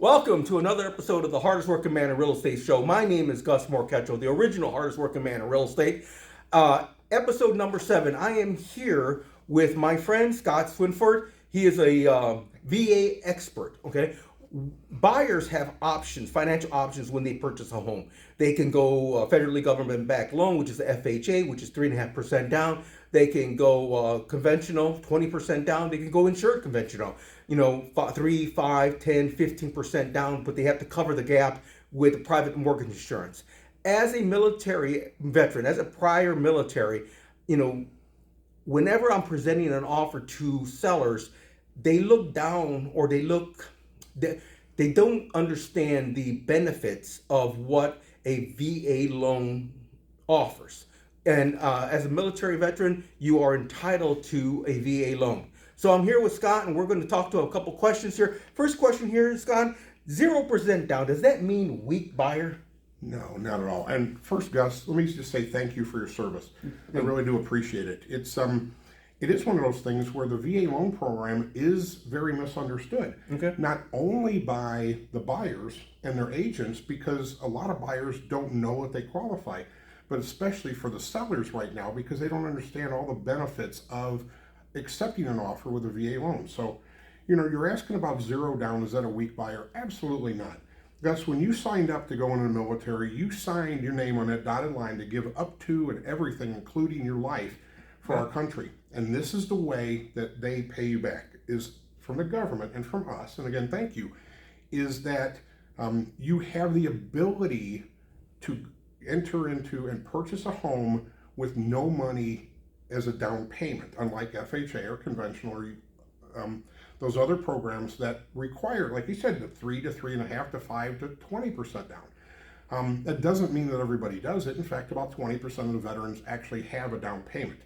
Welcome to another episode of the Hardest Working Man in Real Estate Show. My name is Gus Morcatcho, the original Hardest Working Man in Real Estate. Episode number 7. I am here with my friend Scott Swinford. He is a VA expert. Okay, buyers have options, financial options when they purchase a home. They can go federally government-backed loan, which is the FHA, which is 3.5% down. They can go conventional, 20% down. They can go insured conventional, 3, 5, 10, 15% down, but they have to cover the gap with private mortgage insurance. As a military veteran, as a prior military, you know, whenever I'm presenting an offer to sellers, they look down or they don't understand the benefits of what a VA loan offers. And as a military veteran, you are entitled to a VA loan. So I'm here with Scott, and we're going to talk to a couple questions here. First question here, Scott: 0% down. Does that mean weak buyer? No, not at all. And first, Gus, let me just say thank you for your service. I really do appreciate it. It is one of those things where the VA loan program is very misunderstood. Okay. Not only by the buyers and their agents, because a lot of buyers don't know that they qualify, but especially for the sellers right now because they don't understand all the benefits of accepting an offer with a VA loan. So, you're asking about zero down. Is that a weak buyer? Absolutely not. Gus, when you signed up to go into the military, you signed your name on that dotted line to give up to and everything, including your life, for our country. And this is the way that they pay you back, is from the government and from us. And again, thank you, is that you have the ability to enter into and purchase a home with no money as a down payment, unlike FHA or conventional or those other programs that require, like you said, the 3 to 3.5 to 5 to 20% down. That doesn't mean that everybody does it. In fact, about 20% of the veterans actually have a down payment.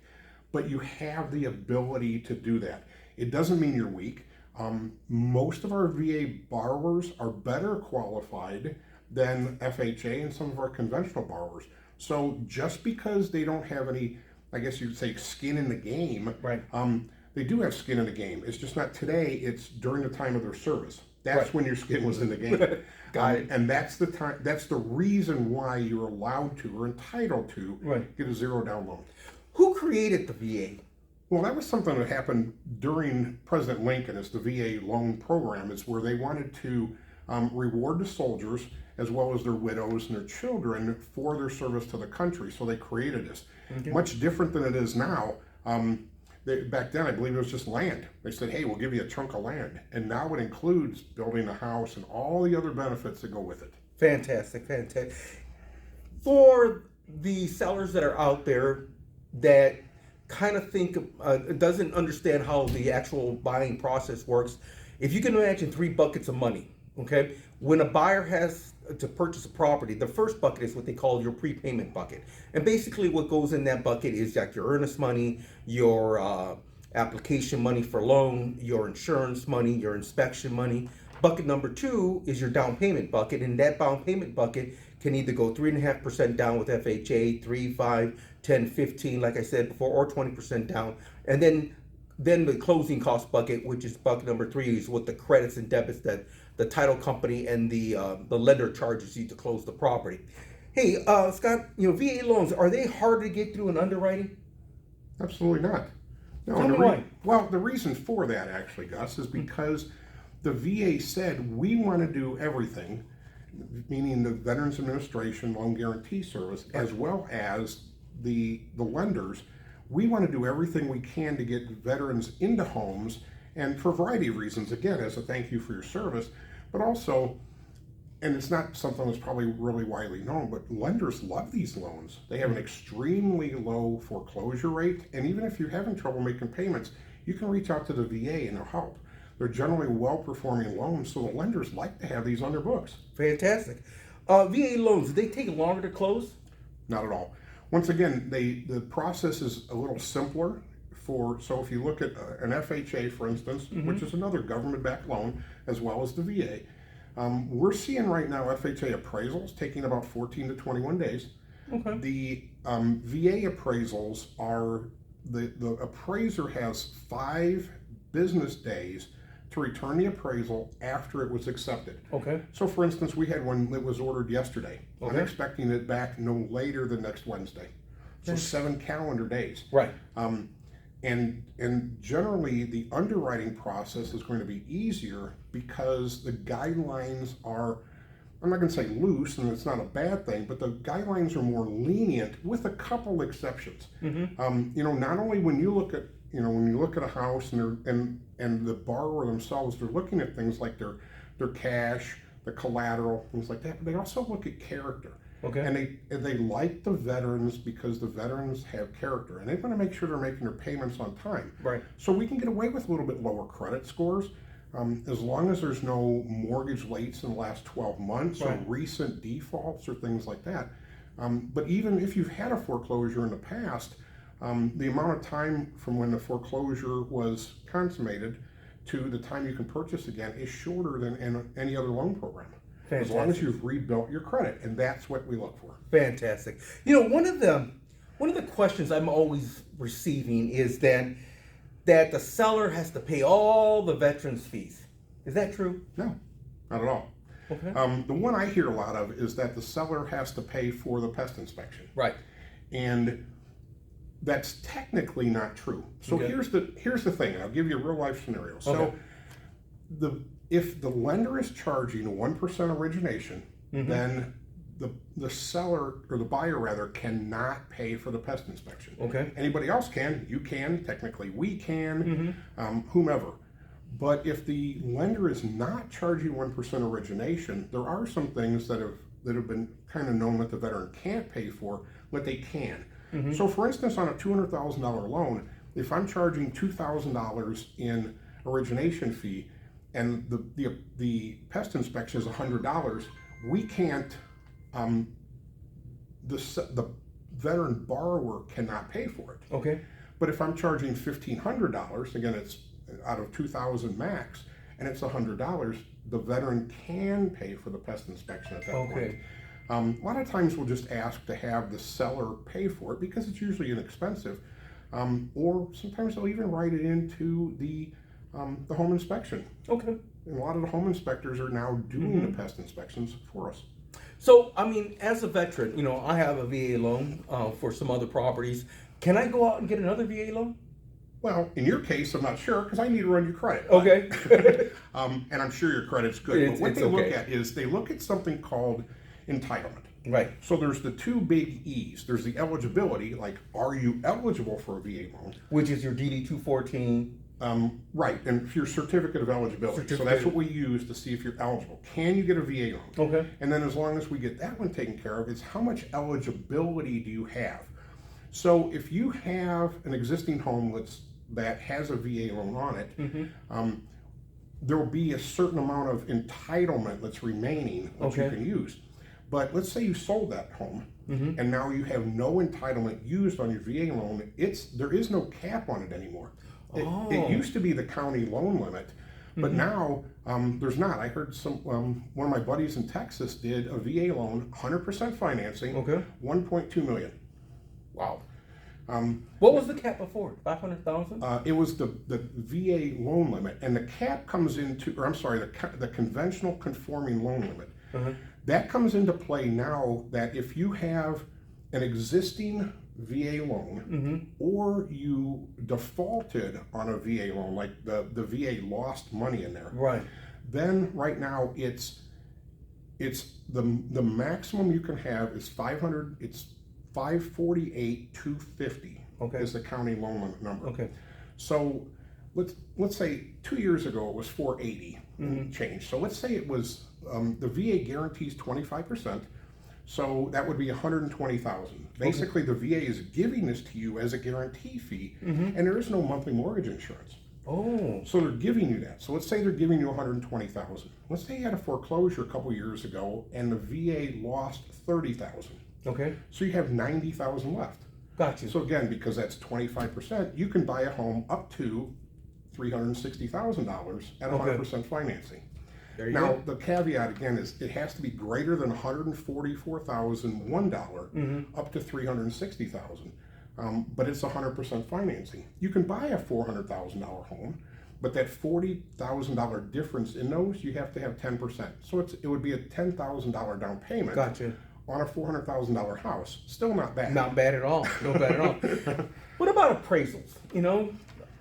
But you have the ability to do that. It doesn't mean you're weak. Most of our VA borrowers are better qualified than FHA and some of our conventional borrowers. So just because they don't have any, I guess you'd say, skin in the game, Right. They do have skin in the game. It's just not today. It's during the time of their service. That's Right. when your skin was in the game. Got it. And that's the time. That's the reason why you're allowed to or entitled to Right. get a zero down loan. Who created the VA? Well, that was something that happened during President Lincoln. It's the VA loan program. It's where they wanted to reward the soldiers as well as their widows and their children for their service to the country. So they created this. Okay. Much different than it is now. Back then, I believe it was just land. They said, hey, we'll give you a chunk of land. And now it includes building a house and all the other benefits that go with it. Fantastic, fantastic. For the sellers that are out there that kind of think doesn't understand how the actual buying process works, if you can imagine 3 buckets of money, okay? When a buyer has to purchase a property, the first bucket is what they call your prepayment bucket. And basically what goes in that bucket is like your earnest money, your application money for loan, your insurance money, your inspection money. Bucket number 2 is your down payment bucket, and that down payment bucket can either go 3.5% down with FHA, 3, 5, 10, 15, like I said before, or 20% down. And then the closing cost bucket, which is bucket number 3, is what the credits and debits that the title company and the lender charges you to close the property. Hey, Scott, VA loans, are they hard to get through in underwriting? Absolutely not. No, Tell me why. Well, the reason for that, actually, Gus, is because the VA said we want to do everything, meaning the Veterans Administration Loan Guarantee Service, as well as the lenders. We want to do everything we can to get veterans into homes, and for a variety of reasons, again, as a thank you for your service, but also, and it's not something that's probably really widely known, but lenders love these loans. They have an extremely low foreclosure rate, and even if you're having trouble making payments, you can reach out to the VA and they'll help. They're generally well-performing loans, so the lenders like to have these on their books. Fantastic. VA loans, do they take longer to close? Not at all. Once again, the process is a little simpler. So if you look at an FHA, for instance, which is another government-backed loan, as well as the VA, we're seeing right now FHA appraisals taking about 14 to 21 days. Okay. The VA appraisals are, the appraiser has 5 business days to return the appraisal after it was accepted. Okay. So, for instance, we had one that was ordered yesterday. I'm Okay. expecting it back no later than next Wednesday. So 7 calendar days. Right. And generally the underwriting process is going to be easier because the guidelines are, I'm not going to say loose, and it's not a bad thing, but the guidelines are more lenient with a couple exceptions. Not only when you look at a house and the borrower themselves, they're looking at things like their cash, the collateral, things like that, but they also look at character. Okay. And they like the veterans because the veterans have character, and they want to make sure they're making their payments on time. Right. So we can get away with a little bit lower credit scores, as long as there's no mortgage lates in the last 12 months or recent defaults or things like that. But even if you've had a foreclosure in the past, the amount of time from when the foreclosure was consummated to the time you can purchase again is shorter than in any other loan program. Fantastic. As long as you've rebuilt your credit, and that's what we look for. Fantastic. One of the questions I'm always receiving is that the seller has to pay all the veterans' fees. Is that true? No, not at all. Okay. The one I hear a lot of is that the seller has to pay for the pest inspection. Right. And that's technically not true. So Okay. here's the thing, and I'll give you a real life scenario. So if the lender is charging a 1% origination, then the seller, or the buyer rather, cannot pay for the pest inspection. Okay. Anybody else can. You can. Technically, we can. Whomever. But if the lender is not charging 1% origination, there are some things that have been kind of known that the veteran can't pay for, but they can. So, for instance, on a $200,000 loan, if I'm charging $2,000 in origination fee, and the pest inspection is $100, we can't. The veteran borrower cannot pay for it. Okay. But if I'm charging $1,500, again, it's out of $2,000 max, and it's $100, the veteran can pay for the pest inspection at that point. A lot of times we'll just ask to have the seller pay for it because it's usually inexpensive, or sometimes they'll even write it into the home inspection. Okay. And a lot of the home inspectors are now doing the pest inspections for us. So, as a veteran, I have a VA loan for some other properties. Can I go out and get another VA loan? Well, in your case, I'm not sure because I need to run your credit. Okay. And I'm sure your credit's good. But what it's they look okay. at is they look at something called entitlement. Right. So there's the two big E's. There's the eligibility, like are you eligible for a VA loan? Which is your DD 214. Right, and your certificate of eligibility. So that's what we use to see if you're eligible. Can you get a VA loan? Okay. And then as long as we get that one taken care of, it's how much eligibility do you have? So if you have an existing home that has a VA loan on it, there will be a certain amount of entitlement that's remaining that you can use. But let's say you sold that home and now you have no entitlement used on your VA loan. There is no cap on it anymore. It used to be the county loan limit, but now there's not. I heard one of my buddies in Texas did a VA loan, 100% financing, $1.2 million. Wow. What was the cap before? 500,000? It was the VA loan limit, and the cap comes into, or I'm sorry, the conventional conforming loan limit. That comes into play now that if you have an existing VA loan or you defaulted on a VA loan, like the VA lost money in there, right? Then right now it's the maximum you can have is 500. It's 548,250 is the county loan limit number. Okay. So let's say 2 years ago it was 480 change. So let's say it was the VA guarantees 25%. So that would be 120,000. Basically, the VA is giving this to you as a guarantee fee, and there is no monthly mortgage insurance. Oh. So they're giving you that. So let's say they're giving you 120,000. Let's say you had a foreclosure a couple years ago, and the VA lost 30,000. Okay. So you have 90,000 left. Gotcha. So again, because that's 25%, you can buy a home up to $360,000 at 100% financing. Now, the caveat again is it has to be greater than $144,001 up to $360,000. But it's 100% financing. You can buy a $400,000 home, But that $40,000 difference in those, you have to have 10%. So it would be a $10,000 down payment. Gotcha. On a $400,000 house. Still not bad. Not bad at all. No bad at all. What about appraisals? You know,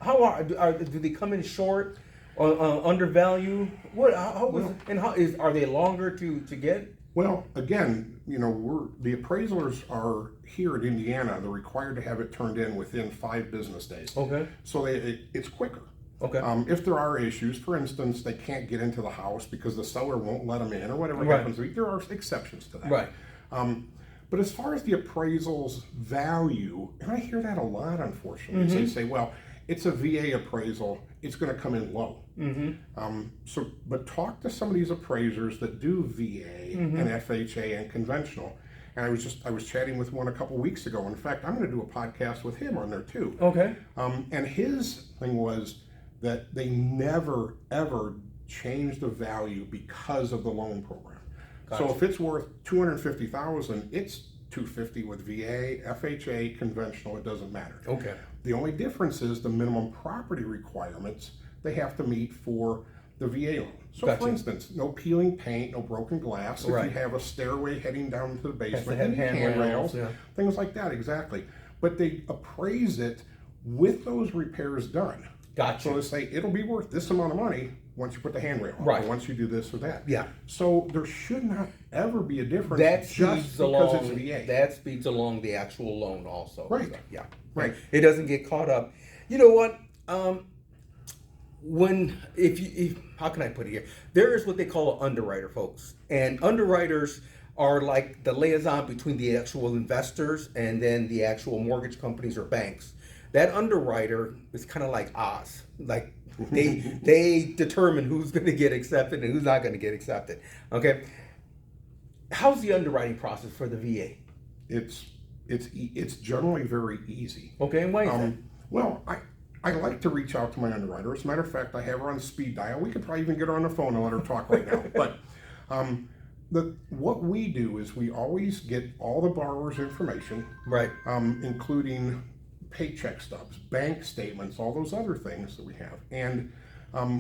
how do they come in short or undervalue? What? Are they longer to get? Well, again, you know, the appraisals are here in Indiana. They're required to have it turned in within 5 business days. Okay. So it's quicker. Okay. If there are issues, for instance, they can't get into the house because the seller won't let them in or whatever Right. happens, there are exceptions to that. Right. But as far as the appraisal's value, and I hear that a lot, unfortunately, they say, well, it's a VA appraisal, it's going to come in low. But talk to some of these appraisers that do VA and FHA and conventional. And I was chatting with one a couple weeks ago. In fact, I'm going to do a podcast with him on there too. Okay. And his thing was that they never ever change the value because of the loan program. Gotcha. So if it's worth $250,000, it's $250 with VA, FHA, conventional. It doesn't matter. Okay. The only difference is the minimum property requirements they have to meet for the VA loan. So, Gotcha. for instance, no peeling paint, no broken glass. If Right. you have a stairway heading down to the basement, have you need handrails, yeah. things like that. Exactly. But they appraise it with those repairs done. Gotcha. So they say it'll be worth this amount of money once you put the handrail on, Right. or once you do this or that. Yeah. So there should not ever be a difference That just speeds because along. it's VA. That speeds along the actual loan also. Right. So, yeah. Right. It doesn't get caught up. You know what? How can I put it here? There is what they call an underwriter, folks, and underwriters are like the liaison between the actual investors and then the actual mortgage companies or banks. That underwriter is kind of like Oz. Like they determine who's going to get accepted and who's not going to get accepted. Okay. How's the underwriting process for the VA? It's generally very easy. Okay, and why is that? Well, I like to reach out to my underwriter. As a matter of fact, I have her on speed dial. We could probably even get her on the phone and let her talk right now. But what we do is we always get all the borrower's information, Right. including paycheck stubs, bank statements, all those other things that we have. And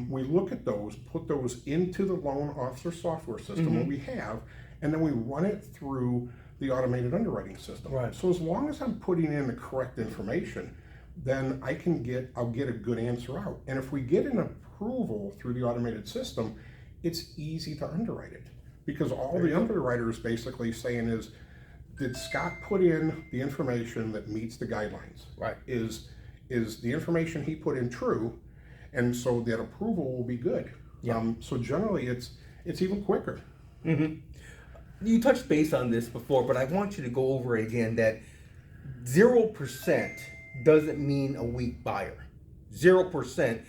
we look at those, put those into the loan officer software system that we have, and then we run it through the automated underwriting system. Right. So as long as I'm putting in the correct information, then I'll get a good answer out. And if we get an approval through the automated system, it's easy to underwrite it. Because all the underwriter is basically saying is, did Scott put in the information that meets the guidelines? Right. Is the information he put in true? And so that approval will be good. Yeah. So generally it's even quicker. You touched base on this before, but I want you to go over it again that 0% doesn't mean a weak buyer. 0%.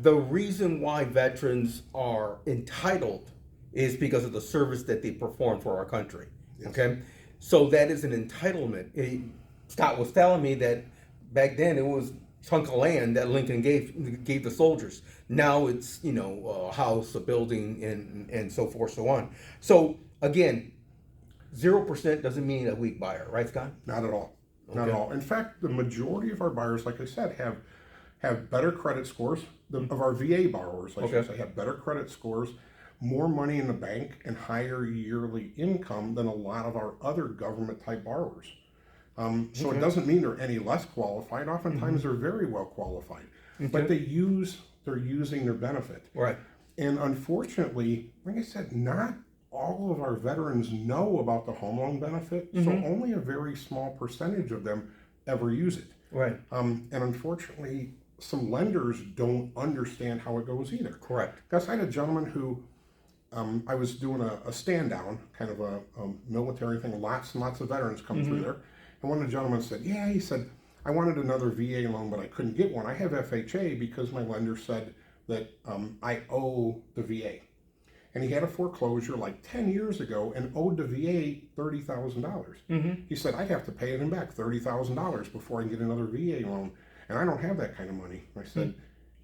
The reason why veterans are entitled is because of the service that they perform for our country. Yes. Okay? So that is an entitlement. Scott was telling me that back then it was a chunk of land that Lincoln gave the soldiers. Now it's, a house, a building, and so forth, so on. So again, 0% doesn't mean a weak buyer, right, Scott? Not at all. Not at all. In fact, the majority of our buyers, like I said, have better credit scores. Of our VA borrowers, I should say, have better credit scores, more money in the bank, and higher yearly income than a lot of our other government type borrowers. So it doesn't mean they're any less qualified. Oftentimes they're very well qualified, but they're using their benefit. Right. And unfortunately, like I said, not all of our veterans know about the home loan benefit, so only a very small percentage of them ever use it. Right. And unfortunately, some lenders don't understand how it goes either. Correct. Because I had a gentleman who, I was doing a stand down, kind of a military thing, lots and lots of veterans come through there. And one of the gentlemen said, he said, I wanted another VA loan, but I couldn't get one. I have FHA because my lender said that I owe the VA. And he had a foreclosure like 10 years ago and owed the VA $30,000. He said, I'd have to pay them back $30,000 before I can get another VA loan. And I don't have that kind of money. I said,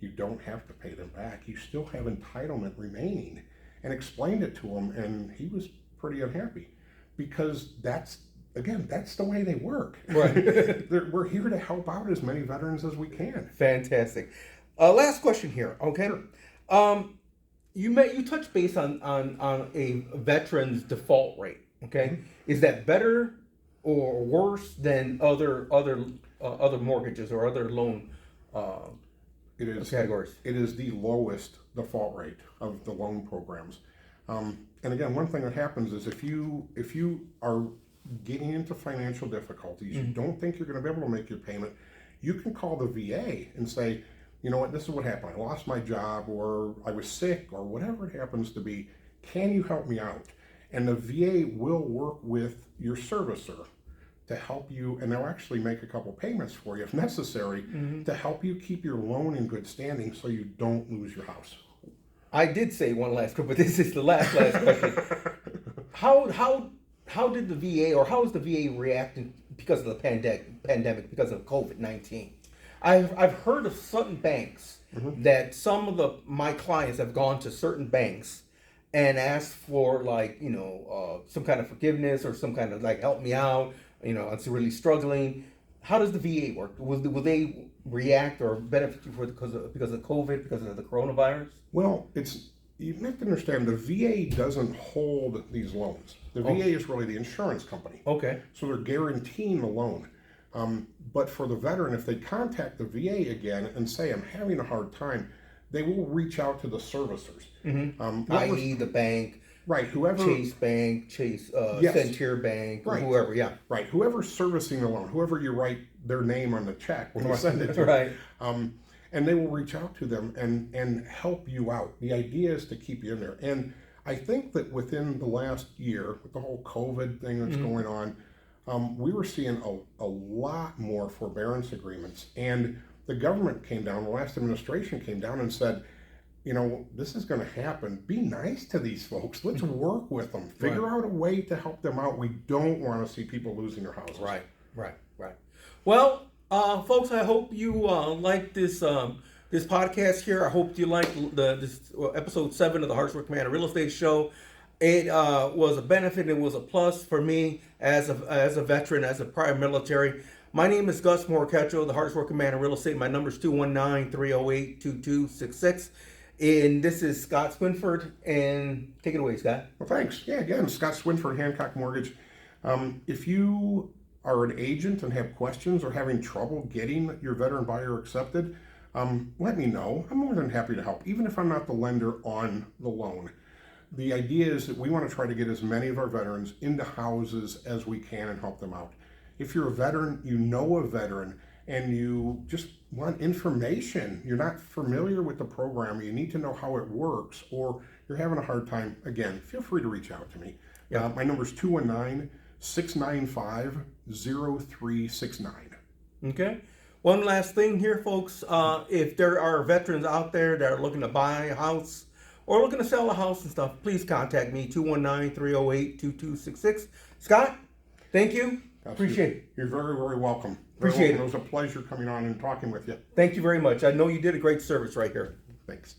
you don't have to pay them back. You still have entitlement remaining. And explained it to him, and he was pretty unhappy because that's the way they work. Right. We're here to help out as many veterans as we can. Fantastic. Last question here. Okay. You touched base on a veteran's default rate. Okay, is that better or worse than other mortgages or other loan It is categories? it is the lowest default rate of the loan programs. And again, one thing that happens is if you are getting into financial difficulties, you don't think you're going to be able to make your payment, you can call the VA and say, you know what, this is what happened. I lost my job, or I was sick, or whatever it happens to be. Can you help me out? And the VA will work with your servicer to help you, and they'll actually make a couple payments for you if necessary to help you keep your loan in good standing so you don't lose your house. I did say one last question, but this is the last question. How did the VA, or how is the VA reacting because of the pandemic, because of COVID-19? I've heard of certain banks that some of my clients have gone to certain banks and asked for, like, some kind of forgiveness or some kind of, like, help me out. I'm really struggling. How does the VA work? Will they react or benefit you because of COVID, because of the coronavirus? Well, you have to understand, the VA doesn't hold these loans. The VA is really the insurance company. Okay. So they're guaranteeing the loan. But for the veteran, if they contact the VA again and say, I'm having a hard time, they will reach out to the servicers. I.e. the bank. Right, whoever. Chase Bank, Yes. Centier Bank, or Right. whoever, yeah. Right, whoever's servicing the loan, whoever you write their name on the check when you send it to Right. and they will reach out to them and help you out. The idea is to keep you in there. And I think that within the last year, with the whole COVID thing that's going on, we were seeing a lot more forbearance agreements. And the government came down, the last administration came down and said, this is going to happen. Be nice to these folks. Let's work with them. Figure out a way to help them out. We don't want to see people losing their houses. Right. Well, folks, I hope you like this this podcast here. I hope you like this episode 7 of the Hardest Working Man Real Estate Show. It was a benefit. It was a plus for me as a veteran, as a prior military. My name is Gus Morcatcho, the Hardest Working Man in Real Estate. My number is 219-308-2266. And this is Scott Swinford. And take it away, Scott. Well, thanks. Yeah, again, Scott Swinford, Hancock Mortgage. If you are an agent and have questions or having trouble getting your veteran buyer accepted, let me know. I'm more than happy to help, even if I'm not the lender on the loan. The idea is that we want to try to get as many of our veterans into houses as we can and help them out. If you're a veteran, you know a veteran, and you just want information, you're not familiar with the program, you need to know how it works, or you're having a hard time, again, feel free to reach out to me. My number is 219-695-0369. Okay. One last thing here, folks. If there are veterans out there that are looking to buy a house or looking to sell a house and stuff, please contact me, 219-308-2266. Scott, thank you. Appreciate it. You're very, very welcome. Appreciate it. It was a pleasure coming on and talking with you. Thank you very much. I know you did a great service right here. Thanks.